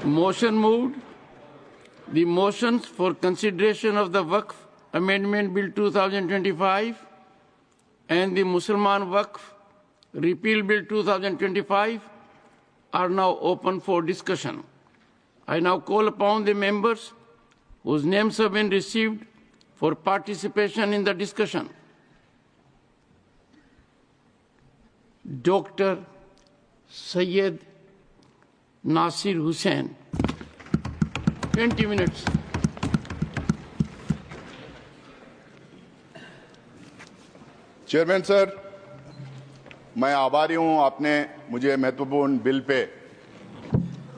Motion moved. The motions for consideration of the Waqf Amendment Bill 2025 and the Mussalman Waqf Repeal Bill 2025 are now open for discussion. I now call upon the members whose names have been received for participation in the discussion. Dr. Syed Nasir Hussain. 20 minutes. Chairman sir, मैं आभारी हूं आपने मुझे महत्वपूर्ण bill pay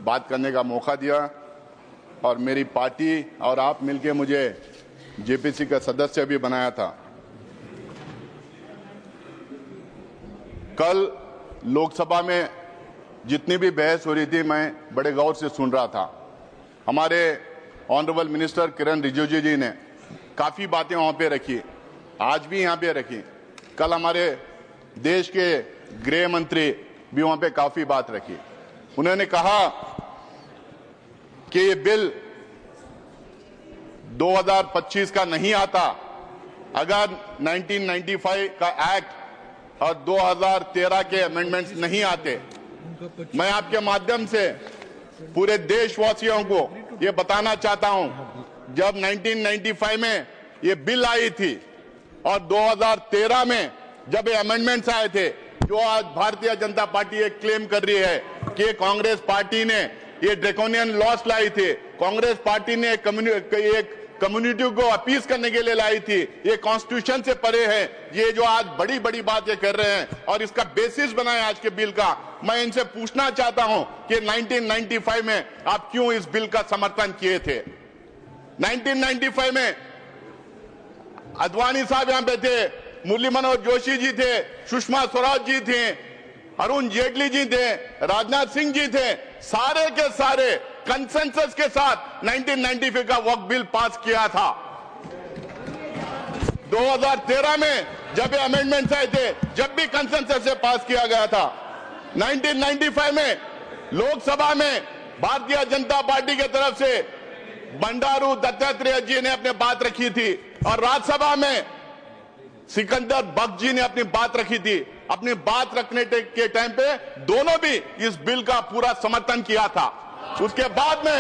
बात करने का मौका दिया और मेरी पार्टी और आप मिलके मुझे जेपीसी का सदस्य भी बनाया था। कल लोकसभा में जितनी भी बहस हो रही थी मैं बड़े गौर से सुन रहा था। हमारे ऑनरेबल मिनिस्टर किरण रिजिजू जी ने काफ़ी बातें वहाँ पे रखी, आज भी यहाँ पे रखी। कल हमारे देश के गृह मंत्री भी वहाँ पे काफ़ी बात रखी। उन्होंने कहा कि ये बिल 2025 का नहीं आता अगर 1995 का एक्ट और 2013 के अमेंडमेंट्स नहीं आते। मैं आपके माध्यम से पूरे देशवासियों को ये बताना चाहता हूं, जब 1995 में ये बिल आई थी और 2013 में जब ये अमेंडमेंट्स आए थे, जो आज भारतीय जनता पार्टी ये क्लेम कर रही है कि कांग्रेस पार्टी ने ये ड्रैकोनियन लॉस लाई थी, कांग्रेस पार्टी ने एक कम्युनिटी को अपीज करने के लिए लाई थी, ये कॉन्स्टिट्यूशन से परे है। ये जो आज बड़ी बड़ी बात ये कर रहे हैं और इसका बेसिस बनाए आज के बिल का, मैं इनसे पूछना चाहता हूं कि 1995 में आप क्यों इस बिल का समर्थन किए थे? 1995 में अद्वानी साहब यहां पे थे, मुरली मनोहर जोशी जी थे, सुषमा स्वराज जी थे, अरुण जेटली जी थे, राजनाथ सिंह जी थे, सारे के सारे कंसेंसस के साथ 1995 का वक्फ बिल पास किया था। 2013 में जब ये अमेंडमेंट्स आए थे, जब भी कंसेंसस से पास किया गया था। 1995 में लोकसभा में भारतीय जनता पार्टी की तरफ से बंडारू दत्तात्रेय जी ने अपनी बात रखी थी और राज्यसभा में सिकंदर बख्श जी ने अपनी बात रखी थी। अपनी बात रखने के टाइम पे दोनों भी इस बिल का पूरा समर्थन किया था। उसके बाद में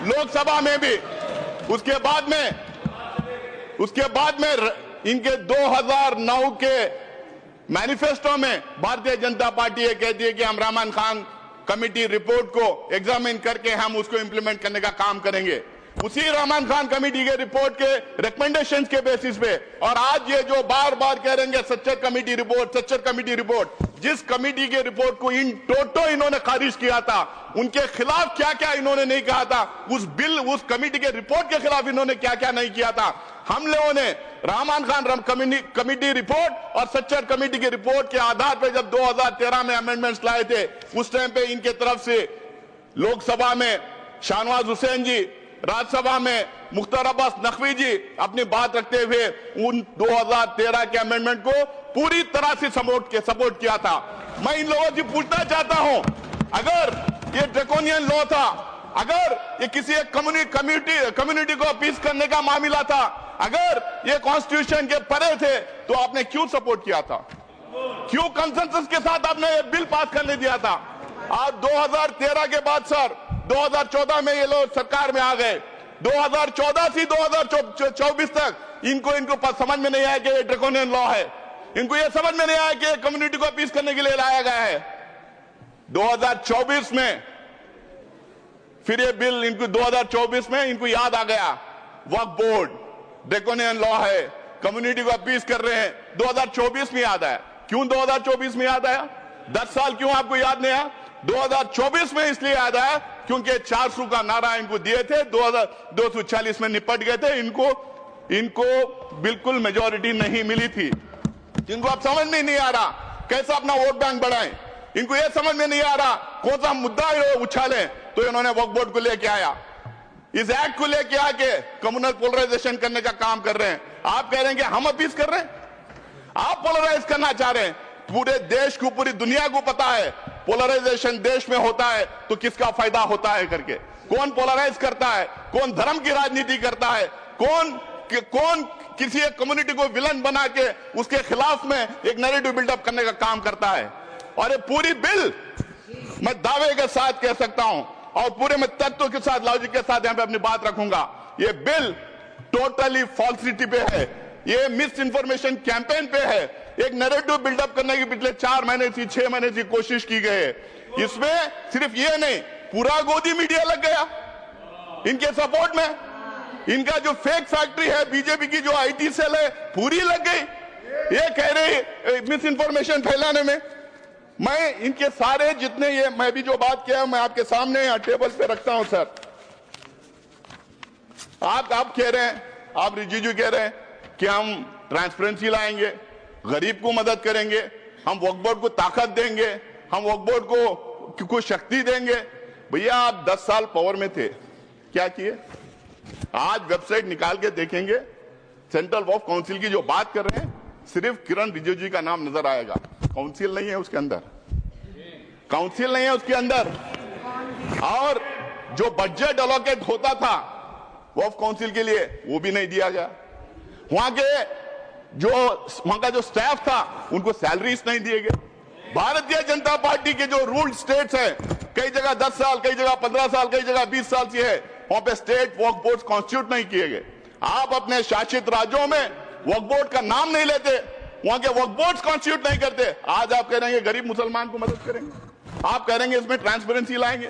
लोकसभा में भी उसके बाद में इनके 2009 के मैनिफेस्टो में भारतीय जनता पार्टी ये कहती है कि हम रहमान खान कमेटी रिपोर्ट को एग्जामिन करके हम उसको इंप्लीमेंट करने का काम करेंगे। उसी रहमान खान कमेटी के रिपोर्ट के रिकमेंडेशंस के बेसिस पे और आज ये जो बार बार कह रहे हैं सच्चर कमेटी रिपोर्ट, जिस कमेटी के रिपोर्ट को इन टोटो इन्होंने खारिज किया था, उनके खिलाफ क्या क्या इन्होंने नहीं कहा था, उस कमेटी के रिपोर्ट के खिलाफ इन्होंने क्या क्या नहीं किया था। हम लोगों ने रहमान खान कमेटी रिपोर्ट और सच्चर कमेटी की रिपोर्ट के आधार पर जब 2013 में अमेंडमेंट्स लाए थे, उस टाइम पे इनके तरफ से लोकसभा में शाहनवाज हुसैन जी, राज्यसभा में मुख्तार अब्बास नकवी जी अपनी बात रखते हुए उन 2013 के अमेंडमेंट को पूरी तरह से सपोर्ट किया था। मैं इन लोगों से पूछना चाहता हूं, अगर ये ड्रैकोनियन लॉ था, अगर ये किसी एक कम्युनिटी को अपीज करने का मामला था, अगर ये कॉन्स्टिट्यूशन के परे थे, तो आपने क्यों सपोर्ट किया था? क्यों कंसेंसस के साथ आपने ये बिल पास करने दिया था? आज 2013 के बाद सर 2014 में ये लोग सरकार में आ गए। 2014 से 2024 तक इनको समझ में नहीं आया कि ये ड्रैकोनियन लॉ है। इनको ये समझ में नहीं आया कि कम्युनिटी को अपीज करने के लिए लाया गया है। 2024 में फिर ये बिल इनको 2024 में इनको याद आ गया, वक्फ बोर्ड ड्रैकोनियन लॉ है, कम्युनिटी को अपीज कर रहे हैं। 2024 में याद आया। क्यों 2024 में याद आया? 10 साल क्यों आपको याद नहीं आया? 2024 में इसलिए याद आया क्योंकि 400 का नारा इनको दिए थे, 240 में निपट गए थे। इनको बिल्कुल मेजॉरिटी नहीं मिली थी। इनको अब समझ में नहीं आ रहा कैसा अपना वोट बैंक बढ़ाएं। इनको यह समझ में नहीं आ रहा कौन सा मुद्दा उछालें, तो इन्होंने वक्फ बोर्ड को लेके आया, इस एक्ट को लेके आके कम्युनल पोलराइजेशन करने का काम कर रहे हैं। आप कह रहे हैं कि हम अपीज कर रहे हैं, आप पोलराइज करना चाह रहे हैं। पूरे देश को, पूरी दुनिया को पता है पोलराइजेशन देश में होता है तो किसका फायदा होता है करके, कौन पोलराइज करता है, कौन धर्म की राजनीति करता है, कौन किसी एक कम्युनिटी को विलन बना के उसके खिलाफ में एक नैरेटिव बिल्डअप करने का काम करता है। और ये पूरी बिल मैं दावे के साथ कह सकता हूं और पूरे में तत्व के साथ, लॉजिक के साथ यहां पे अपनी बात रखूंगा, ये बिल टोटली फॉल्सिटी पे है, ये मिस इन्फॉर्मेशन कैंपेन पे है, एक नैरेटिव बिल्डअप करने की पिछले 4 महीने से 6 महीने से कोशिश की गई है। इसमें सिर्फ ये नहीं, पूरा गोदी मीडिया लग गया इनके सपोर्ट में, इनका जो फेक फैक्ट्री है बीजेपी की, जो आईटी सेल है, पूरी लग गई ये कह रही मिस इन्फॉर्मेशन फैलाने में। मैं इनके सारे जितने ये मैं भी जो बात किया मैं आपके सामने यहाँ टेबल पे रखता हूं सर। आप कह रहे हैं, आप रिजिजू कह रहे हैं कि हम ट्रांसपेरेंसी लाएंगे, गरीब को मदद करेंगे, हम वक्फ बोर्ड को ताकत देंगे, हम वक्फ बोर्ड को शक्ति देंगे। भैया आप 10 साल पावर में थे, क्या किए? आज वेबसाइट निकाल के देखेंगे, सेंट्रल वक्फ काउंसिल की जो बात कर रहे हैं सिर्फ किरण रिजिजू का नाम नजर आएगा, काउंसिल नहीं है उसके अंदर, काउंसिल नहीं है उसके अंदर। और जो बजट एलोकेट होता था वक्फ काउंसिल के लिए वो भी नहीं दिया गया, वहां का जो स्टाफ था उनको सैलरीज नहीं दिए गए। भारतीय जनता पार्टी के जो रूल्ड स्टेट्स हैं, कई जगह 10 साल, कई जगह 15 साल, कई जगह 20 साल से है, वहां पे स्टेट वक्फ बोर्ड कॉन्स्टिट्यूट नहीं किए गए। आप अपने शासित राज्यों में वक्फ बोर्ड का नाम नहीं लेते, वहां के वक्फ बोर्ड कॉन्स्टिट्यूट नहीं करते। आज आप कह रहे हैं गरीब मुसलमान को मदद करेंगे, आप कह रहे हैं इसमें ट्रांसपेरेंसी लाएंगे।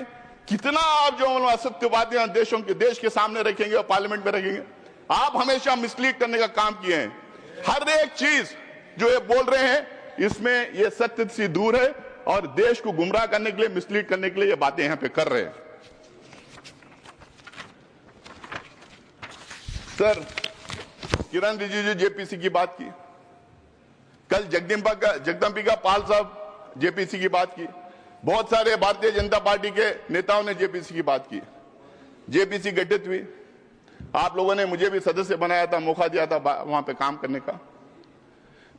कितना आप जो असत्य बातें देश के सामने रखेंगे और पार्लियामेंट में रखेंगे। आप हमेशा मिसलीड करने का काम किए हैं। हर एक चीज जो ये बोल रहे हैं इसमें ये सत्य से दूर है और देश को गुमराह करने के लिए, मिसलीड करने के लिए ये बातें यहां पे कर रहे हैं। सर, किरण रिजिजू जेपीसी की बात की, कल जगदम्बिका पाल साहब जेपीसी की बात की, बहुत सारे भारतीय जनता पार्टी के नेताओं ने जेपीसी की बात की। जेपीसी गठित हुई, आप लोगों ने मुझे भी सदस्य बनाया था, मौका दिया था वहां पे काम करने का।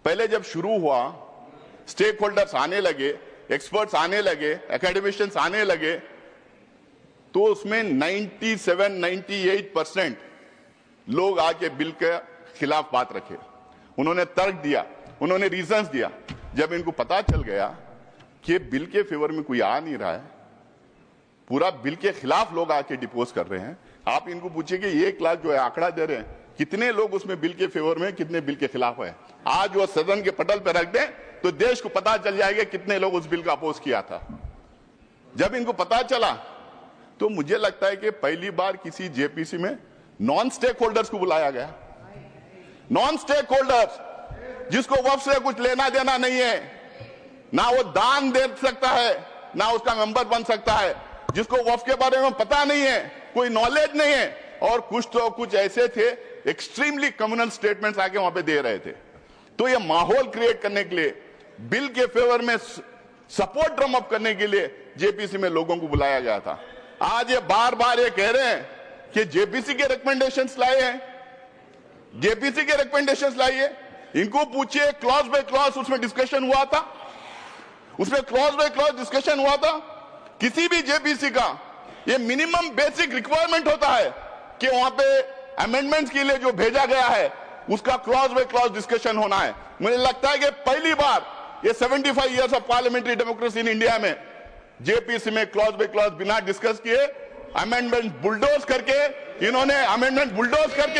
पहले जब शुरू हुआ, स्टेक होल्डर्स आने लगे, एक्सपर्ट्स आने लगे, एकेडमिशियंस आने लगे, तो उसमें 97-98% लोग आके बिल के खिलाफ बात रखे। उन्होंने तर्क दिया, उन्होंने रीजंस दिया। जब इनको पता चल गया कि बिल के फेवर में कोई आ नहीं रहा है, पूरा बिल के खिलाफ लोग आके डिपोज कर रहे हैं, आप इनको पूछिए कि 1 लाख जो है आंकड़ा दे रहे हैं, कितने लोग उसमें बिल के फेवर में, कितने बिल के खिलाफ है। आज वो सदन के पटल पर रख दें तो देश को पता चल जाएगा कितने लोग उस बिल का अपोज किया था। जब इनको पता चला तो मुझे लगता है कि पहली बार किसी जेपीसी में नॉन स्टेक होल्डर्स को बुलाया गया। नॉन स्टेक होल्डर्स जिसको वक्फ से कुछ लेना देना नहीं है, ना वो दान दे सकता है, ना उसका मेंबर बन सकता है, जिसको वक्फ के बारे में पता नहीं है, कोई नॉलेज नहीं है, और कुछ तो कुछ ऐसे थे एक्सट्रीमली कम्युनल स्टेटमेंट्स आके वहां पे दे रहे थे। तो ये माहौल क्रिएट करने के लिए, बिल के फेवर में सपोर्ट ड्रम अप करने के लिए जेपीसी में लोगों को बुलाया गया था। आज ये बार बार ये कह रहे हैं कि जेपीसी के रिकमेंडेशंस लाए हैं, जेपीसी के रिकमेंडेशंस लाइए। इनको पूछिए क्लॉज बाय क्लॉज उसमें डिस्कशन हुआ था, उसमें क्लॉज बाय क्लॉज डिस्कशन हुआ था। किसी भी जेपीसी का ये मिनिमम बेसिक रिक्वायरमेंट होता है कि वहां पे अमेंडमेंट्स के लिए जो भेजा गया है उसका क्लॉज बाय क्लॉज डिस्कशन होना है। मुझे लगता है कि पहली बार ये 75 years of parliamentary democracy in India में जेपीसी में क्लॉज बाय क्लॉज बिना डिस्कस किए अमेंडमेंट बुलडोज करके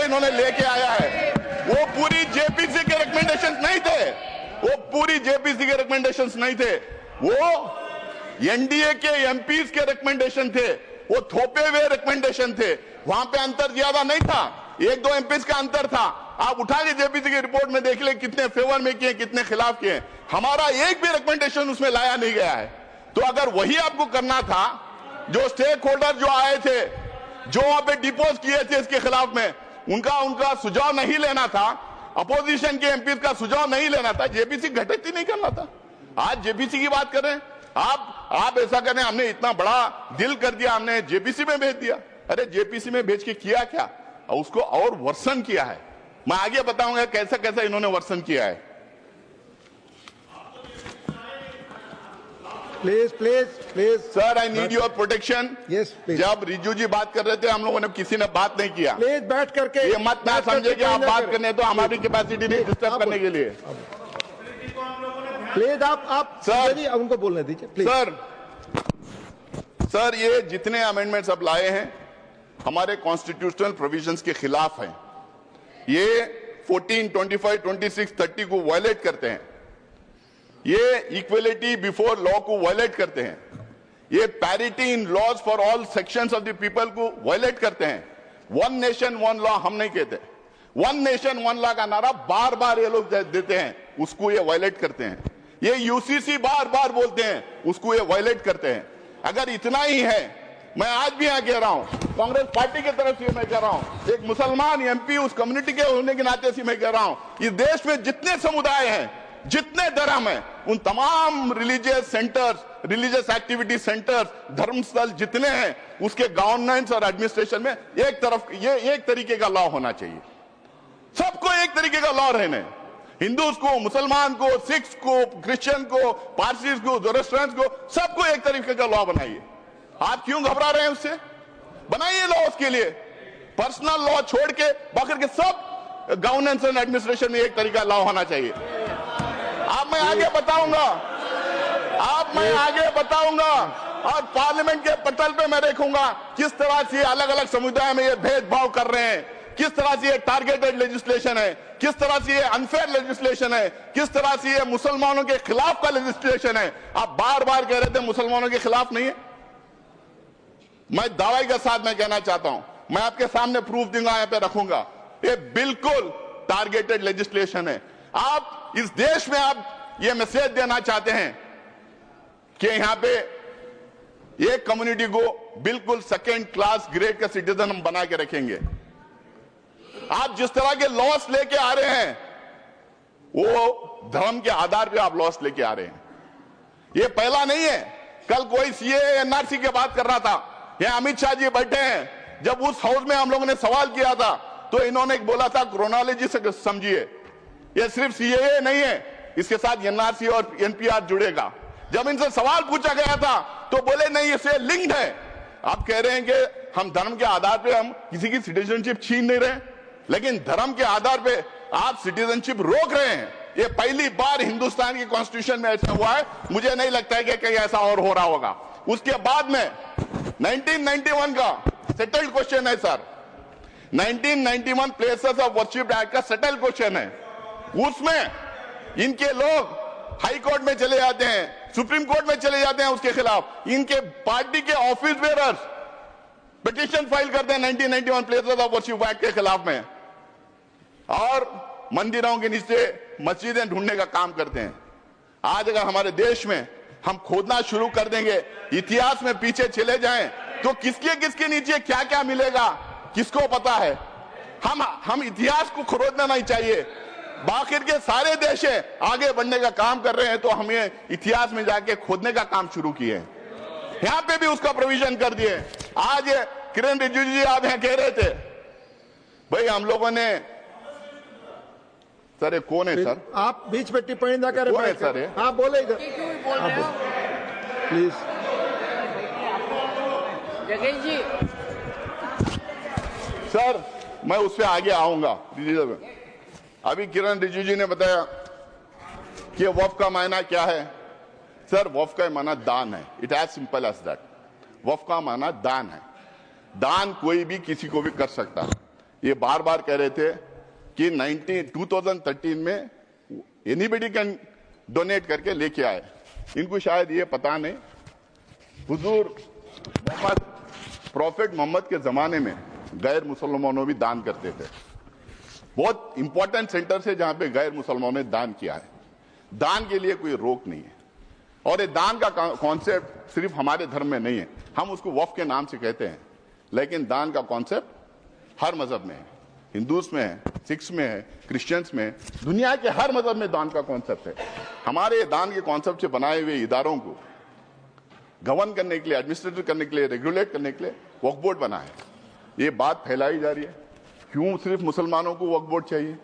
इन्होंने लेके आया है। वो पूरी जेपीसी के रिकमेंडेशंस नहीं थे, वो पूरी जेपीसी के रिकमेंडेशंस नहीं थे, वो एनडीए के एमपीज के रिकमेंडेशन थे, वो थोपे हुए रिकमेंडेशन थे। वहां पे अंतर ज्यादा नहीं था, 1-2 एमपीज का अंतर था। आप उठा के जेपीसी की रिपोर्ट में देख ले कितने फेवर में किए, कितने खिलाफ किए। हमारा एक भी रिकमेंडेशन उसमें लाया नहीं गया है। तो अगर वही आपको करना था, जो स्टेक होल्डर जो आए थे, जो वहां पे डिपोज किए थे इसके खिलाफ में, उनका सुझाव नहीं लेना था, अपोजिशन के एमपी का सुझाव नहीं लेना था, जेपीसी गठित ही नहीं करना था। आज जेपीसी की बात कर रहे हैं आप ऐसा करें, हमने इतना बड़ा दिल कर दिया, हमने जेपीसी में भेज दिया। अरे जेपीसी में भेज के किया क्या, उसको और वर्सन किया है। मैं आगे बताऊंगा कैसा कैसा इन्होंने वर्सन किया है। Please sir, I need your protection. Yes please, जब रिजू जी बात कर रहे थे हम लोगों ने किसी ने बात नहीं किया। प्लीज बैठ करके ये मत ना समझे कि आप बात करने तो हमारी कैपेसिटी नहीं डिस्टर्ब करने के लिए। प्लीज आप सर, उनको बोलने दीजिए प्लीज। सर, ये जितने अमेंडमेंट्स अब लाए हैं हमारे कॉन्स्टिट्यूशनल प्रोविजंस के खिलाफ हैं। ये 14, 25, 26, 30 को वायलेट करते हैं। ये इक्वलिटी बिफोर लॉ को वायलेट करते हैं। ये parity in laws for all sections of the people को वायलेट करते हैं। वन नेशन वन लॉ हम नहीं कहते, वन नेशन वन लॉ का नारा बार बार ये लोग देते हैं, उसको ये वायलेट करते हैं। ये यूसीसी बार बार बोलते हैं, उसको ये वायलेट करते हैं। अगर इतना ही है, मैं आज भी यहां कह रहा हूं, कांग्रेस पार्टी की तरफ से मैं कह रहा हूं, एक मुसलमान एमपी उस कम्युनिटी के होने के नाते से मैं कह रहा हूं, इस देश में जितने समुदाय हैं, जितने धर्म हैं, उन तमाम religious centres, religious activity centres, धर्मस्थल जितने हैं, उसके गवर्नेंस और एडमिनिस्ट्रेशन में एक तरफ ये एक तरीके का लॉ होना चाहिए। सबको एक तरीके का लॉ रहने, हिंदूज को, मुसलमान को, सिख्स को, क्रिश्चियन को, पारसीज को, जोरस्ट्रियंस को, सबको एक तरीके का लॉ बनाइए। आप क्यों घबरा रहे हैं उससे? बनाइए लॉ उसके लिए, पर्सनल लॉ छोड़ के बाकी के सब गवर्नेंस एंड एडमिनिस्ट्रेशन में एक तरीका लॉ होना चाहिए। मैं आगे बताऊंगा और पार्लियामेंट के पटल पे मैं देखूंगा किस तरह से अलग अलग समुदाय में ये भेदभाव कर रहे हैं, किस तरह से ये टारगेटेड लेजिस्लेशन है, किस तरह से ये अनफेयर लेजिस्लेशन है, किस तरह से ये मुसलमानों के खिलाफ का लेजिस्लेशन है। आप बार बार कह रहे थे मुसलमानों के खिलाफ नहीं है। मैं दावे के साथ मैं कहना चाहता हूं, मैं आपके सामने प्रूफ दूंगा, यहां पे रखूंगा, ये बिल्कुल टारगेटेड लेजिस्लेशन है। आप इस देश में आप ये मैसेज देना चाहते हैं कि यहां पे एक कम्युनिटी को बिल्कुल सेकेंड क्लास ग्रेड का सिटीजन हम बना के रखेंगे। आप जिस तरह के लॉस लेके आ रहे हैं, वो धर्म के आधार पे आप लॉस लेके आ रहे हैं। ये पहला नहीं है। कल कोई सीएए एनआरसी की बात कर रहा था, यहां अमित शाह जी बैठे हैं, जब उस हाउस में हम लोगों ने सवाल किया था तो इन्होंने बोला था क्रोनोलॉजी से समझिए, ये सिर्फ सीएए नहीं है, इसके साथ एनआरसी और एनपीआर जुड़ेगा। जब इनसे सवाल पूछा गया था तो बोले नहीं, इससे लिंक्ड है। आप कह रहे हैं कि हम धर्म के आधार पे हम किसी की सिटीजनशिप छीन नहीं रहे, लेकिन धर्म के आधार पे आप सिटीजनशिप रोक रहे हैं। ये पहली बार हिंदुस्तान की कॉन्स्टिट्यूशन में ऐसा हुआ है। मुझे नहीं लगता है कि कहीं ऐसा और हो रहा होगा। उसके बाद में 1991 का सेटल्ड क्वेश्चन है sir, 1991 places of worship act का सेटल्ड क्वेश्चन है। उसमें इनके लोग हाई कोर्ट में चले जाते हैं, सुप्रीम कोर्ट में चले जाते हैं उसके खिलाफ। इनके पार्टी के ऑफिस बेयरर्स पिटीशन फाइल करते हैं 1991 प्लेसेस ऑफ वर्शिप एक्ट के खिलाफ में, और मंदिरों के नीचे मस्जिदें ढूंढने का काम करते हैं। आज अगर हमारे देश में हम खोदना शुरू कर देंगे, इतिहास में पीछे चले जाएं, तो किसके किसके नीचे क्या क्या मिलेगा किसको पता है। हम इतिहास को खोदना नहीं चाहिए। बाकी के सारे देश आगे बढ़ने का काम कर रहे हैं, तो हमें इतिहास में जाके खोदने का काम शुरू किए हैं। यहां पे भी उसका प्रोविजन कर दिए। आज किरण रिजिजू जी आप यहां कह रहे थे, भाई हम लोगों ने, सर ये कौन है सर? आप बीच में टिप्पणी ना करें। कौन है सर ये? हाँ बोले इधर प्लीज। जगेश जी, सर मैं उससे आगे आऊंगा। अभी किरण रिजिजू जी ने बताया कि वफ का मायना क्या है। सर वफ का माना दान है, it as simple as that. वफ का माना दान है। दान कोई भी किसी को भी कर सकता है। ये बार बार कह रहे थे कि 2013 में एनीबडी कैन डोनेट करके लेके आए। इनको शायद ये पता नहीं, हुजूर मोहम्मद, प्रॉफिट मोहम्मद के जमाने में गैर मुसलमानों भी दान करते थे। बहुत इंपॉर्टेंट सेंटर से जहां पे गैर मुसलमानों ने दान किया है। दान के लिए कोई रोक नहीं है। और ये दान का कॉन्सेप्ट सिर्फ हमारे धर्म में नहीं है, हम उसको वफ के नाम से कहते हैं, लेकिन दान का कॉन्सेप्ट हर मजहब में है। हिंदूज में है, सिख्स में है, क्रिश्चियंस में है, दुनिया के हर मजहब में दान का कॉन्सेप्ट है। हमारे दान के कॉन्सेप्ट से बनाए हुए इदारों को गवर्न करने के लिए, एडमिनिस्ट्रेट करने के लिए, रेगुलेट करने के लिए वक्फ बोर्ड बना है। ये बात फैलाई जा रही है, क्यों सिर्फ मुसलमानों को वक्फ बोर्ड चाहिए,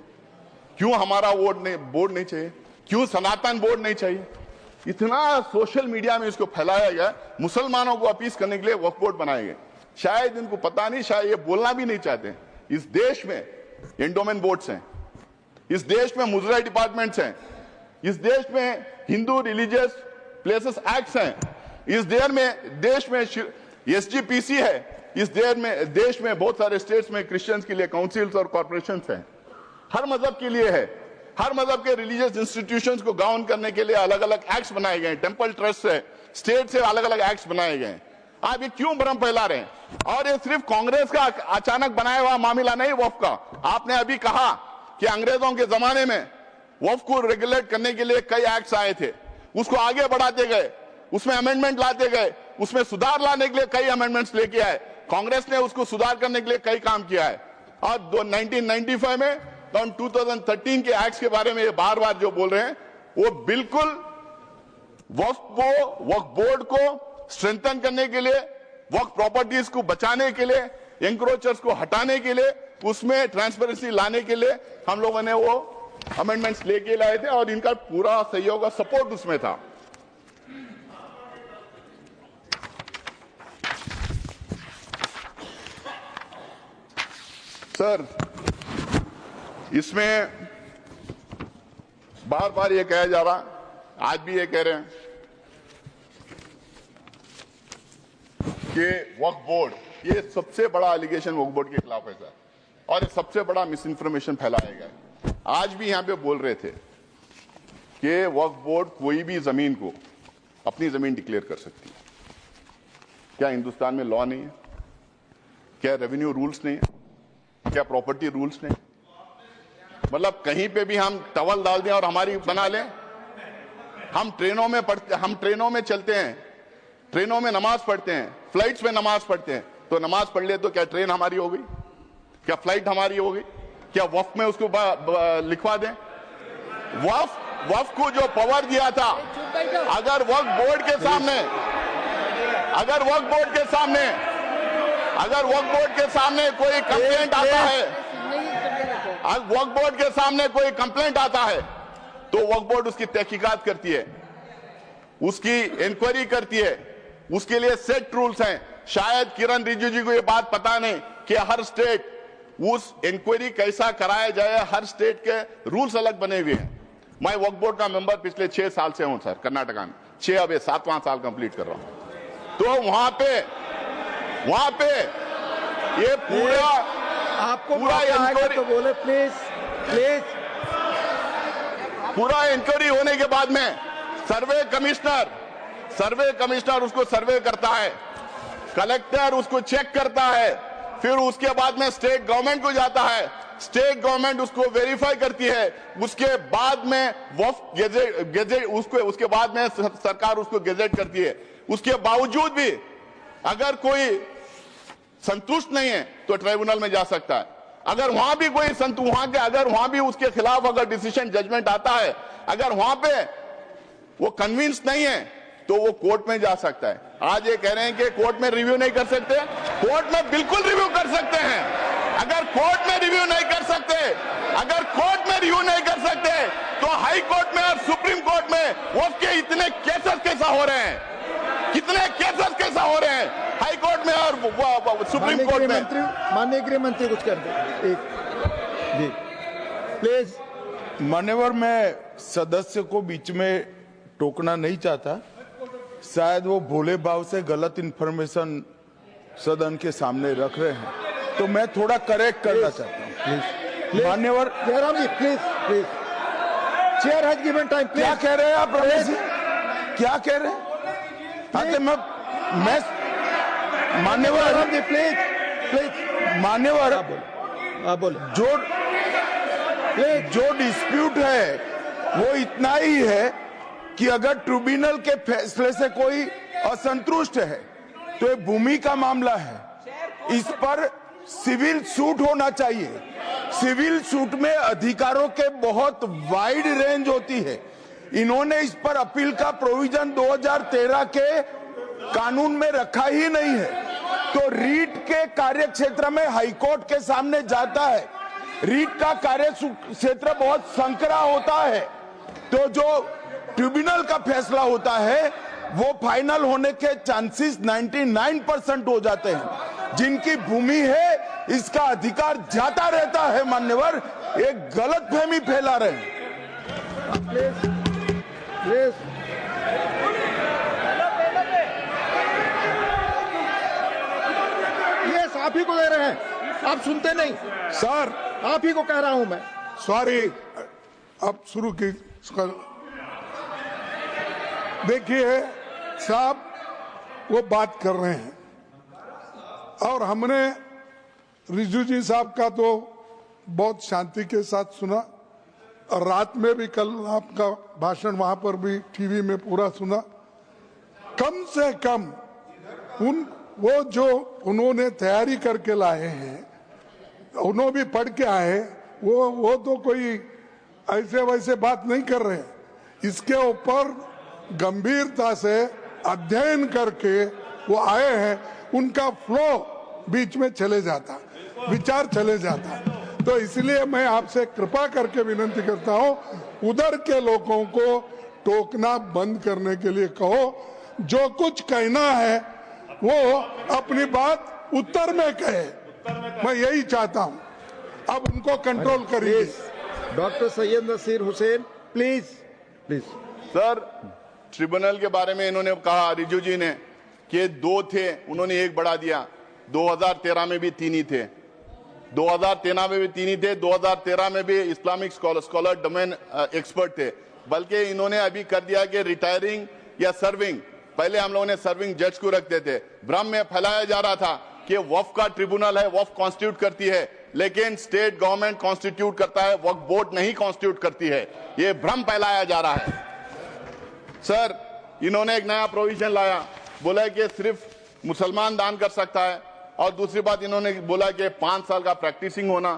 क्यों हमारा बोर्ड नहीं चाहिए, क्यों सनातन बोर्ड नहीं चाहिए। इतना सोशल मीडिया में इसको फैलाया गया, मुसलमानों को अपीस करने के लिए वक्फ बोर्ड बनाए गए। शायद इनको पता नहीं, शायद ये बोलना भी नहीं चाहते। इस देश में एंडोमेंट बोर्ड्स हैं, इस देश में मुजरा डिपार्टमेंट्स हैं, इस देश में हिंदू रिलीजियस प्लेसेस एक्ट्स हैं, इस देश में SGPC है, इस देश में बहुत सारे स्टेट्स में क्रिश्चियंस के लिए काउंसिल्स और कॉर्पोरेशंस हैं। हर मजहब के लिए है, हर मजहब के रिलीजियस इंस्टीट्यूशंस को गाउन करने के लिए अलग अलग एक्ट्स बनाए गए हैं। टेंपल ट्रस्ट से, स्टेट से अलग अलग एक्ट्स बनाए गए हैं। आप ये क्यों भ्रम फैला रहे हैं? और ये सिर्फ कांग्रेस का अचानक बनाया हुआ मामला नहीं वक्फ का। आपने अभी कहा कि अंग्रेजों के जमाने में वक्फ को रेगुलेट करने के लिए कई एक्ट्स आए थे, उसको आगे बढ़ाते गए, उसमें अमेंडमेंट लाते गए, उसमें सुधार लाने के लिए कई अमेंडमेंट्स लेके आए। कांग्रेस ने उसको सुधार करने के लिए कई काम किया है। और 1995 में 2013 के एक्ट्स के बारे में ये बार बार जो बोल रहे हैं, वो बिल्कुल वक्फ बोर्ड को स्ट्रेंथन करने के लिए, वक्फ प्रॉपर्टीज को बचाने के लिए, एंक्रोचर्स को हटाने के लिए, उसमें ट्रांसपेरेंसी लाने के लिए हम लोगों ने वो अमेंडमेंट्स लेके लाए थे और इनका पूरा सहयोग और सपोर्ट उसमें था। सर, इसमें बार बार ये कहा जा रहा, आज भी ये कह रहे हैं कि वक्फ बोर्ड, ये सबसे बड़ा एलिगेशन वक्फ बोर्ड के खिलाफ है सर, और ये सबसे बड़ा मिस इन्फॉर्मेशन फैलाया गया है। आज भी यहां पे बोल रहे थे कि वक्फ बोर्ड कोई भी जमीन को अपनी जमीन डिक्लेयर कर सकती है। क्या हिंदुस्तान में लॉ नहीं है? क्या रेवेन्यू रूल्स नहीं है? क्या प्रॉपर्टी रूल्स नहीं? मतलब कहीं पे भी हम टवल डाल दें और हमारी बना लें? हम ट्रेनों में चलते हैं, ट्रेनों में नमाज पढ़ते हैं, फ्लाइट्स में नमाज पढ़ते हैं, तो नमाज पढ़ ले तो क्या ट्रेन हमारी हो गई? क्या फ्लाइट हमारी हो गई? क्या वक्फ में उसको लिखवा दें? वक्फ को जो पावर दिया था, अगर वक्फ बोर्ड के सामने कोई कंप्लेंट आता है, वक्फ बोर्ड के सामने कोई कंप्लेंट आता है, तो वक्फ बोर्ड उसकी तहकीकात करती है, उसकी इंक्वायरी करती है, उसके लिए सेट रूल्स हैं। शायद किरण रिजिजू को ये बात पता नहीं कि हर स्टेट उस इंक्वायरी कैसा कराया जाए, हर स्टेट के रूल्स अलग बने हुए हैं। मैं वक्फ बोर्ड का मेंबर पिछले 6 साल से हूं सर, कर्नाटका में 6, अब 7वां साल कंप्लीट कर रहा हूं। तो वहां पे ये आपको इंक्वायरी तो बोले प्लीज। पूरा इंक्वायरी होने के बाद में सर्वे कमिश्नर उसको सर्वे करता है, कलेक्टर उसको चेक करता है, फिर उसके बाद में स्टेट गवर्नमेंट को जाता है, स्टेट गवर्नमेंट उसको वेरीफाई करती है, उसके बाद में वक्फ गेजेट उसके बाद में सरकार उसको गेजेट करती है। उसके बावजूद भी अगर कोई संतुष्ट नहीं है तो ट्राइब्यूनल में जा सकता है। अगर वहां भी कोई अगर वहां भी उसके खिलाफ अगर डिसीजन जजमेंट आता है, अगर वहां पे वो कन्विंस नहीं है तो वो कोर्ट में जा सकता है। आज ये कह रहे हैं कि कोर्ट में रिव्यू नहीं कर सकते, कोर्ट में बिल्कुल रिव्यू कर सकते हैं। अगर कोर्ट में रिव्यू नहीं कर सकते तो हाई कोर्ट में और सुप्रीम कोर्ट में वक्फ के इतने केसेस कैसा हो रहे हैं, हाई कोर्ट में और सुप्रीम कोर्ट में। माननीय गृह मंत्री कुछ कर दे जी प्लीज। मान्यवर, मैं सदस्य को बीच में टोकना नहीं चाहता, शायद वो भोले भाव से गलत इंफॉर्मेशन सदन के सामने रख रहे हैं, तो मैं थोड़ा करेक्ट करना चाहता हूँ। मान्यवर Jairam ji please, chair has given time. क्या कह रहे हैं आप रमेश जी? क्या कह रहे हैं? मैं मान्यवर जी प्लीज मान्यवर, आप बोले। जो डिस्प्यूट है वो इतना ही है कि अगर ट्रिब्यूनल के फैसले से कोई असंतुष्ट है तो ये भूमि का मामला है, इस पर सिविल सूट होना चाहिए। सिविल सूट में अधिकारों के बहुत वाइड रेंज होती है। इन्होंने इस पर अपील का प्रोविजन 2013 के कानून में रखा ही नहीं है, तो रीट के कार्य क्षेत्र में हाईकोर्ट के सामने जाता है। रीट का कार्य क्षेत्र बहुत संकरा होता है, तो जो ट्रिब्यूनल का फैसला होता है वो फाइनल होने के चांसेस 99% हो जाते हैं। जिनकी भूमि है इसका अधिकार जाता रहता है। मान्यवर, एक गलतफहमी फैला रहे हैं। ये आप ही को दे रहे हैं, आप सुनते नहीं सर। आप ही को कह रहा हूं मैं। सॉरी, अब शुरू की। देखिए साहब, वो बात कर रहे हैं और हमने रिजू जी साहब का तो बहुत शांति के साथ सुना और रात में भी कल आपका भाषण वहां पर भी टीवी में पूरा सुना। कम से कम वो जो उन्होंने तैयारी करके लाए हैं, उन्होंने भी पढ़ के आए, वो तो कोई ऐसे वैसे बात नहीं कर रहे हैं। इसके ऊपर गंभीरता से अध्ययन करके वो आए हैं। उनका फ्लो बीच में चले जाता, विचार चले जाता। तो इसलिए मैं आपसे कृपा करके विनती करता हूं, उधर के लोगों को टोकना बंद करने के लिए कहो। जो कुछ कहना है वो अपनी बात उत्तर में कहे। मैं यही चाहता हूं। अब उनको कंट्रोल करिए। Doctor Syed Nasir Hussain, please please. Sir, tribunal के बारे में इन्होंने कहा, रिजू जी ने, कि 2 थे, उन्होंने 1 बढ़ा दिया। 2013 में भी 3 ही थे। 2013 में भी 3 ही थे। 2013 में भी इस्लामिक स्कॉलर डोमेन एक्सपर्ट थे। बल्कि इन्होंने अभी कर दिया कि रिटायरिंग या सर्विंग। पहले हम लोगों ने सर्विंग जज को रखते थे। भ्रम में फैलाया जा रहा था कि वक्फ का ट्रिब्यूनल है, वक्फ कॉन्स्टिट्यूट करती है, लेकिन स्टेट गवर्नमेंट कॉन्स्टिट्यूट करता है, वक्फ बोर्ड नहीं कॉन्स्टिट्यूट करती है। ये भ्रम फैलाया जा रहा है। सर, इन्होंने एक नया प्रोविजन लाया, बोला कि सिर्फ मुसलमान दान कर सकता है। और दूसरी बात इन्होंने बोला कि 5 साल का प्रैक्टिसिंग होना।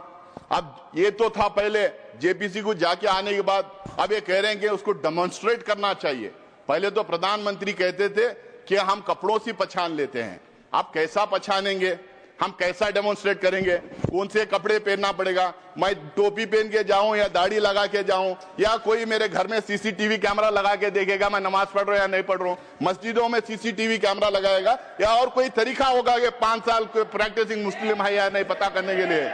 अब ये तो था पहले, जेपीसी को जाके आने के बाद अब ये कह रहे हैं कि उसको डेमोन्स्ट्रेट करना चाहिए। पहले तो प्रधानमंत्री कहते थे कि हम कपड़ों से पहचान लेते हैं। आप कैसा पहचानेंगे? हम कैसा डेमोन्स्ट्रेट करेंगे? कौन से कपड़े पहनना पड़ेगा? मैं टोपी पहन के जाऊं या दाढ़ी लगा के जाऊं, या कोई मेरे घर में सीसीटीवी कैमरा लगा के देखेगा मैं नमाज पढ़ रहा हूं या नहीं पढ़ रहा हूं? मस्जिदों में सीसीटीवी कैमरा लगाएगा, या और कोई तरीका होगा कि 5 साल प्रैक्टिसिंग मुस्लिम है या नहीं पता करने के लिए?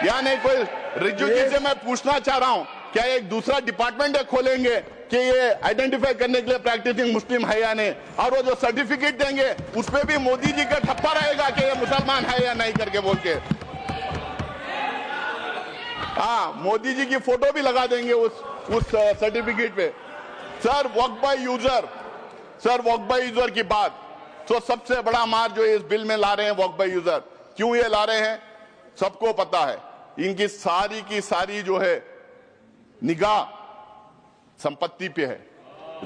या नहीं कोई? रिजू जी से मैं पूछना चाह रहा हूं, क्या एक दूसरा डिपार्टमेंट खोलेंगे कि ये आइडेंटिफाई करने के लिए प्रैक्टिसिंग मुस्लिम है या नहीं? और वो जो सर्टिफिकेट देंगे उस पे भी मोदी जी का ठप्पा रहेगा कि ये मुसलमान है या नहीं करके बोल के। हाँ, मोदी जी की फोटो भी लगा देंगे उस सर्टिफिकेट पे। Sir, Waqf by user, sir Waqf by user की बात, तो सबसे बड़ा मार जो इस बिल में ला रहे हैं वक्फ बाय यूजर। क्यों ये ला रहे हैं सबको पता है। इनकी सारी की सारी जो है निगाह संपत्ति पे है,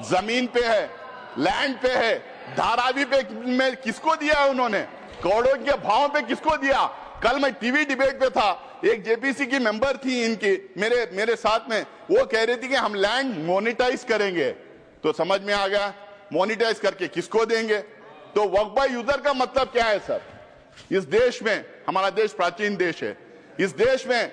जमीन पे है, लैंड पे है। धारावी पे में किसको दिया है उन्होंने? करोड़ों के भाव पे किसको दिया? कल मैं टीवी डिबेट पे था, एक जेपीसी की मेंबर थी इनकी मेरे साथ में, वो कह रही थी कि हम लैंड मोनेटाइज करेंगे। तो समझ में आ गया, मोनेटाइज करके किसको देंगे? तो वक्फ बाय यूजर का मतलब क्या है सर? इस देश में, हमारा देश प्राचीन देश है, इस देश में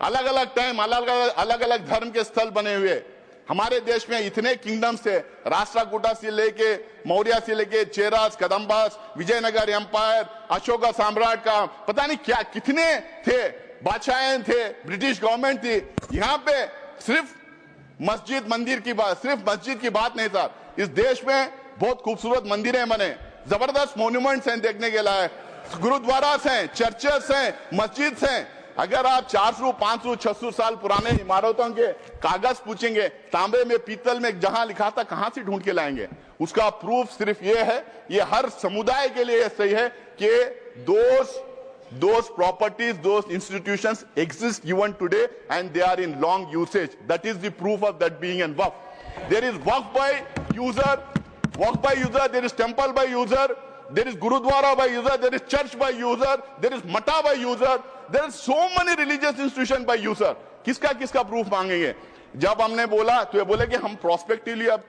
अलग अलग टाइम अलग अलग धर्म के स्थल बने हुए। हमारे देश में इतने किंगडम्स थे, राष्ट्रकूटा से लेके मौर्य से लेके चेरास, कदम्बास, विजयनगर एम्पायर, अशोका साम्राट का पता नहीं क्या कितने थे, बादशाहें थे, ब्रिटिश गवर्नमेंट थी। यहाँ पे सिर्फ मस्जिद मंदिर की बात, सिर्फ मस्जिद की बात नहीं सर, इस देश में बहुत खूबसूरत मंदिरें बने, जबरदस्त मॉन्यूमेंट्स हैं देखने के लायक, गुरुद्वारास हैं, चर्चेस हैं, मस्जिद हैं। अगर आप 400, 500, 600 साल पुराने इमारतों के कागज पूछेंगे, तांबे में, पीतल में जहां लिखा था, कहां से ढूंढ के लाएंगे? उसका प्रूफ सिर्फ ये है, ये हर समुदाय के लिए सही है कि those properties, those institutions exist even today and they are in long usage. That is the proof of that being in waqf. There is waqf by user, there is temple by user, there is gurudwara by user, there is church by user, there is mata by user, there is so many religious institutions by user. किसका proof मांगेंगे? जब हमने बोला तो ये बोले कि हम प्रोस्पेक्टिवली अब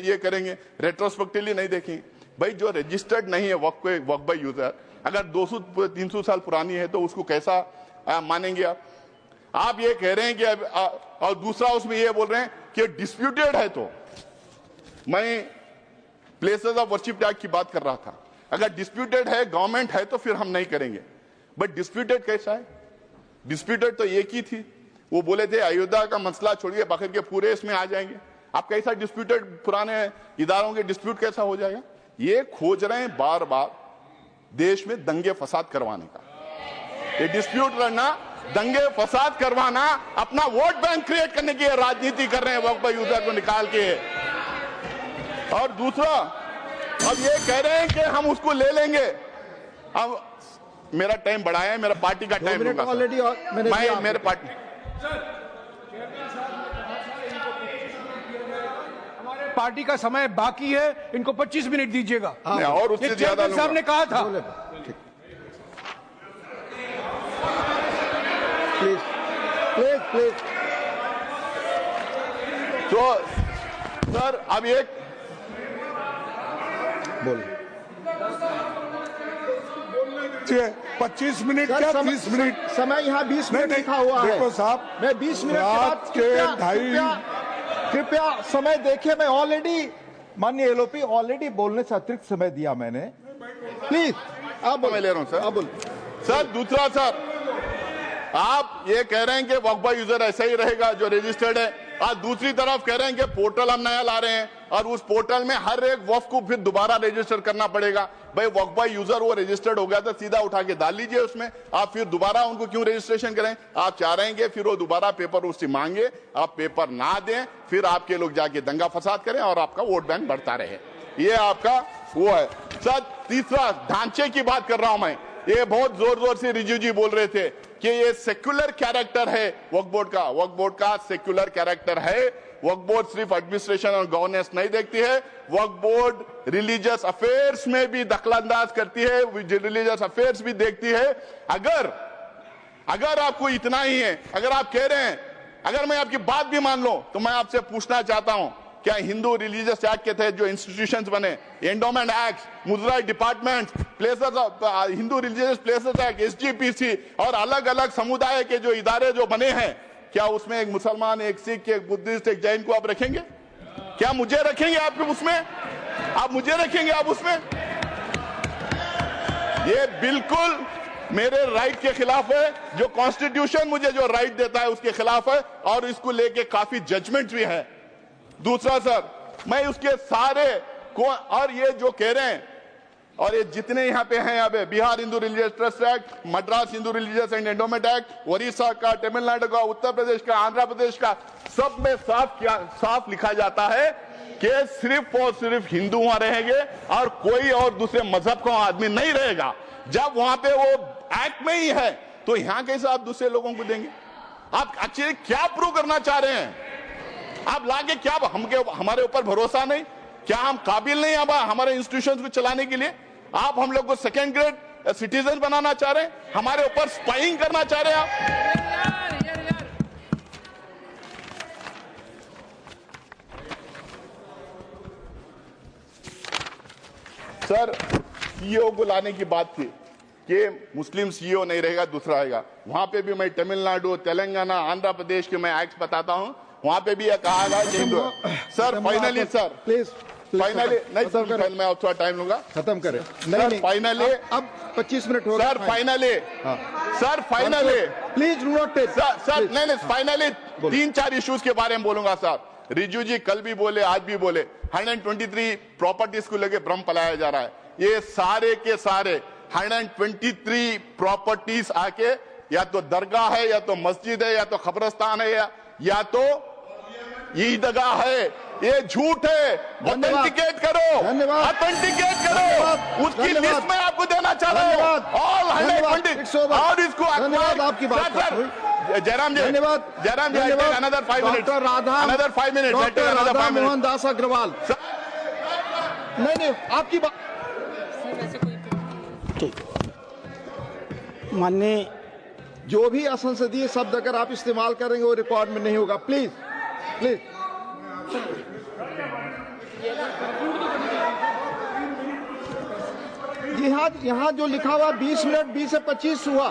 ये करेंगे, रेट्रोस्पेक्टिवली नहीं देखेंगे। भाई जो रजिस्टर्ड नहीं है वक्फ बाय यूजर, अगर 200-300 साल पुरानी है तो उसको कैसा मानेंगे आप? आप ये कह रहे हैं कि और दूसरा उसमें ये बोल रहे हैं कि डिस्प्यूटेड है। तो मैं प्लेसेस ऑफ वर्शिप टैग की बात कर रहा था। अगर डिस्प्यूटेड है, गवर्नमेंट है, तो फिर हम नहीं करेंगे। बट डिस्प्यूटेड कैसा है? डिस्प्यूटेड तो एक ही थी, वो बोले थे अयोध्या का मसला छोड़िए बाकी के पूरे इसमें आ जाएंगे। आप कैसा डिस्प्यूटेड, पुराने इदारों के डिस्प्यूट कैसा हो जाएगा? ये खोज रहे हैं बार बार देश में दंगे फसाद करवाने का। ये डिस्प्यूट करना, दंगे फसाद करवाना, अपना वोट बैंक क्रिएट करने की राजनीति कर रहे हैं वक्फ यूजर को निकाल के। और दूसरा, अब ये कह रहे हैं कि हम उसको ले लेंगे। अब मेरा टाइम बढ़ाया है, मेरा पार्टी का टाइम लूंगा ऑलरेडी मैं मेरे पार्टी पार्टी का समय बाकी है, इनको 25 मिनट दीजिएगा। और उससे ज्यादा साहब ने कहा था। Please please please. तो सर अब एक बोल 25 मिनट क्या 30 मिनट? समय यहाँ 20 मिनट लिखा हुआ है। देखो साहब, मैं 20 मिनट रात के 2:30 कृपया समय देखिए। मैं ऑलरेडी माननीय एलओपी ऑलरेडी बोलने से अतिरिक्त समय दिया मैंने। प्लीज आप मैं ले रहा हूं सर। आप बोल सर दूसरा, सर आप ये कह रहे हैं कि वक्फ यूजर ऐसा ही रहेगा जो रजिस्टर्ड है, और दूसरी तरफ कह रहे हैं कि पोर्टल हम नया ला रहे हैं और उस पोर्टल में हर एक वक्फ को फिर दोबारा रजिस्टर करना पड़ेगा। भाई वक्फ यूजर वो रजिस्टर्ड हो गया तो सीधा उठा के डाल लीजिए उसमें, आप फिर दोबारा उनको क्यों रजिस्ट्रेशन करें? आप चाह रहे हैं कि फिर वो दोबारा पेपर उससे मांगे, आप पेपर ना दें, फिर आपके लोग जाके दंगा फसाद करें और आपका वोट बैंक बढ़ता रहे। ये आपका वो है। सर तीसरा, ढांचे की बात कर रहा हूं मैं। ये बहुत जोर जोर से रिजू जी बोल रहे थे कि ये सेक्युलर कैरेक्टर है वक्फ बोर्ड का। वक्फ बोर्ड का सेक्युलर कैरेक्टर है। वक्फ बोर्ड सिर्फ एडमिनिस्ट्रेशन और गवर्नेंस नहीं देखती है, वक्फ बोर्ड रिलीजियस अफेयर्स में भी दखलंदाज करती है, रिलीजियस अफेयर्स भी देखती है। अगर आपको इतना ही है, अगर आप कह रहे हैं, अगर मैं आपकी बात भी मान लो, तो मैं आपसे पूछना चाहता हूं, क्या हिंदू रिलीजियस एक्ट के तहत जो इंस्टीट्यूशंस बने, एंडोमेंट एक्ट, मुद्रा department, places of Hindu religious places act, SGPC और अलग अलग समुदाय के जो इदारे जो बने हैं, क्या उसमें एक मुसलमान, एक सिख, एक बुद्धिस्ट, एक जैन को आप रखेंगे? क्या मुझे रखेंगे आप उसमें? आप मुझे रखेंगे आप उसमें? ये बिल्कुल मेरे राइट के खिलाफ है। जो कॉन्स्टिट्यूशन मुझे जो राइट देता है उसके खिलाफ है, और इसको लेके काफी जजमेंट भी है। दूसरा सर, मैं उसके सारे को, और ये जो कह रहे हैं, और ये जितने यहाँ पे हैं, यहाँ पे Bihar Hindu religious trust act, Madras Hindu religious and endowment act, Orissa का, तमिलनाडु का, उत्तर प्रदेश का, आंध्र प्रदेश का, सब में साफ लिखा जाता है कि सिर्फ और सिर्फ हिंदू वहां रहेंगे और कोई और दूसरे मजहब का आदमी नहीं रहेगा। जब वहां पे वो एक्ट में ही है, तो यहाँ कैसे आप दूसरे लोगों को देंगे? आप एक्चुअली क्या प्रूव करना चाह रहे हैं? आप लाके क्या हमारे ऊपर भरोसा नहीं? क्या हम काबिल नहीं अब हमारे इंस्टीट्यूशंस को चलाने के लिए? आप हम लोग को सेकेंड ग्रेड सिटीजन बनाना चाह रहे हैं? हमारे ऊपर स्पाइंग करना चाह रहे हैं आप? सर सीईओ को लाने की बात थी कि मुस्लिम सीईओ नहीं रहेगा, दूसरा आएगा। वहां पे भी मैं तमिलनाडु, तेलंगाना, आंध्र प्रदेश के मैं एक्ट बताता हूं, वहां पे भी यह कहा गया कि Hindu. Sir finally, sir please finally, नहीं मैं थोड़ा टाइम लूंगा, खत्म करें। नहीं फाइनली अब 25 मिनट हो गए sir. Finally sir, finally please do not take sir नहीं, फाइनली 3-4 इश्यूज के बारे में बोलूंगा सर। रिजू जी कल भी बोले, आज भी बोले, 123 प्रॉपर्टीज को लेके भ्रम फैलाया जा रहा है। ये सारे के सारे 123 प्रॉपर्टीज आके या तो दरगाह है, या तो मस्जिद है, या तो कब्रिस्तान है, या तो ईदगाह है। ये झूठ है। ऑथेंटिकेट करो, धन्यवाद, ऑथेंटिकेट करो। उसकी लिस्ट में आपको देना चाह रहे हो ऑल 120, और इसको धन्यवाद। आपकी बात जयराम जी, धन्यवाद, Jairam ji, another 5 minutes, doctor Radha, another 5 minutes, doctor Radha Mohan Das Agarwal. नहीं आपकी बात माननीय, जो भी असंसदीय शब्द अगर आप इस्तेमाल करेंगे वो रिकॉर्ड में नहीं होगा। प्लीज प्लीज यहाँ जो लिखा हुआ 20 मिनट 20 से 25 हुआ,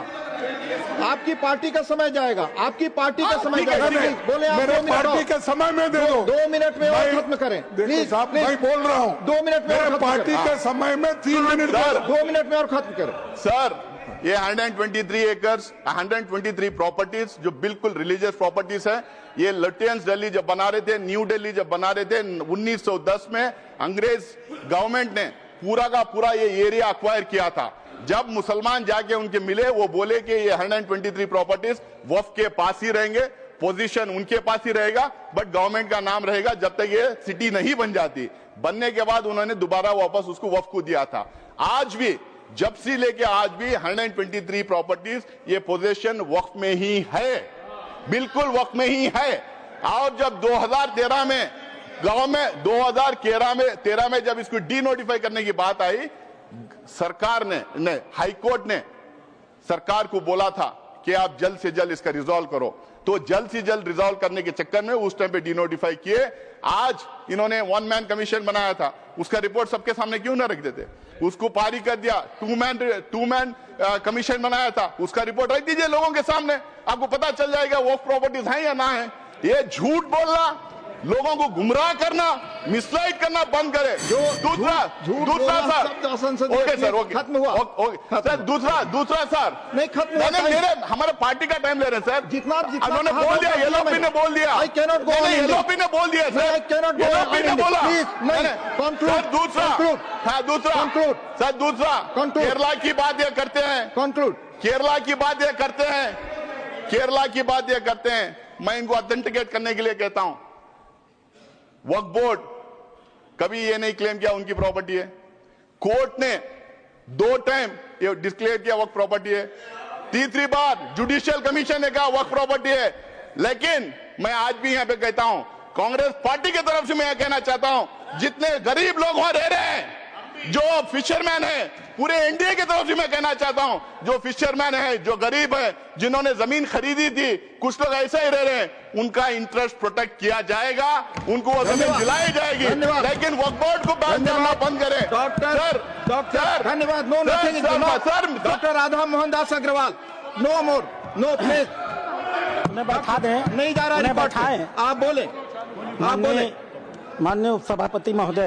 आपकी पार्टी का समय जाएगा, आपकी पार्टी का समय जाएगा। बोले आप मेरे 2 मिनट पार्टी के समय में दे दो, 2 मिनट में और खत्म करें। देखो साहब, मैं बोल रहा हूँ 2 मिनट में और खत्म पार्टी करें। के समय में 3 मिनट, 2 मिनट में और खत्म करें। सर, ये 123 एकर्स, 123 प्रॉपर्टीज जो बिल्कुल रिलीजियस प्रॉपर्टीज है। ये लुटियंस दिल्ली जब बना रहे थे, न्यू दिल्ली जब बना रहे थे 1910 में, अंग्रेज गवर्नमेंट ने पूरा का पूरा ये एरिया अक्वायर किया था। जब मुसलमान जाके उनके मिले, वो बोले कि ये 123 प्रॉपर्टीज वक्फ के पास ही रहेंगे, पोजीशन उनके पास ही रहेगा, बट गवर्नमेंट का नाम रहेगा जब तक ये सिटी नहीं बन जाती। बनने के बाद उन्होंने दोबारा वापस उसको वक्फ को दिया था। आज भी, जब से लेके आज भी 123 प्रॉपर्टीज ये पोजीशन वक्फ में ही है, बिल्कुल वक्फ में ही है। और जब 2013 में गवर्नमेंट 2013 में जब इसको डी नोटिफाई करने की बात आई, सरकार ने हाई कोर्ट ने सरकार को बोला था कि आप जल्द से जल्द इसका रिजॉल्व करो। तो जल्द से जल्द रिजॉल्व करने के चक्कर में उस टाइम पे डी नोटिफाई किए। आज इन्होंने 1 मैन कमीशन बनाया था, उसका रिपोर्ट सबके सामने क्यों ना रख देते, उसको पारी कर दिया। 2 मैन कमीशन बनाया था, उसका रिपोर्ट रख दीजिए लोगों के सामने, आपको पता चल जाएगा वो प्रॉपर्टीज हैं या ना है। ये झूठ बोलना, लोगों को गुमराह करना, मिसलाइड करना बंद करे। दूसरा सर, ओके सर, ओके खत्म हुआ सर। दूसरा सर, नहीं खत्म हुआ, मेरे हमारे पार्टी का टाइम ले रहे हैं सर। जितना उन्होंने बोल दिया, एलओपी ने बोल दिया, एलओपी ने बोल दिया सर, एलओपी ने बोला। दूसरा केरला की बात ये करते हैं, केरला की बात ये करते हैं। मैं इनको ऑथेंटिकेट करने के लिए कहता हूं, वक्फ बोर्ड कभी ये नहीं क्लेम किया उनकी प्रॉपर्टी है। कोर्ट ने 2 टाइम ये डिक्लेयर किया वक्फ प्रॉपर्टी है, तीसरी बार जुडिशियल कमीशन ने कहा वक्फ प्रॉपर्टी है। लेकिन मैं आज भी यहां पे कहता हूं, कांग्रेस पार्टी की तरफ से मैं कहना चाहता हूं, जितने गरीब लोग वहां रह रहे हैं, जो फिशरमैन है, पूरे इंडिया की तरफ से मैं कहना चाहता हूं, जो फिशरमैन है, जो गरीब है, जिन्होंने जमीन खरीदी थी, कुछ लोग ऐसे ही रह रहे हैं, उनका इंटरेस्ट प्रोटेक्ट किया जाएगा, उनको वो जमीन दिलाई जाएगी। लेकिन वक्फ बोर्ड को बात करना बंद करें। डॉक्टर धन्यवाद। No nothing sir. Doctor Radha Mohan Das Agarwal, no more, no please. बैठा दें, नहीं जा रहा रिपोर्ट, आप बोले। माननीय उपसभापति महोदय।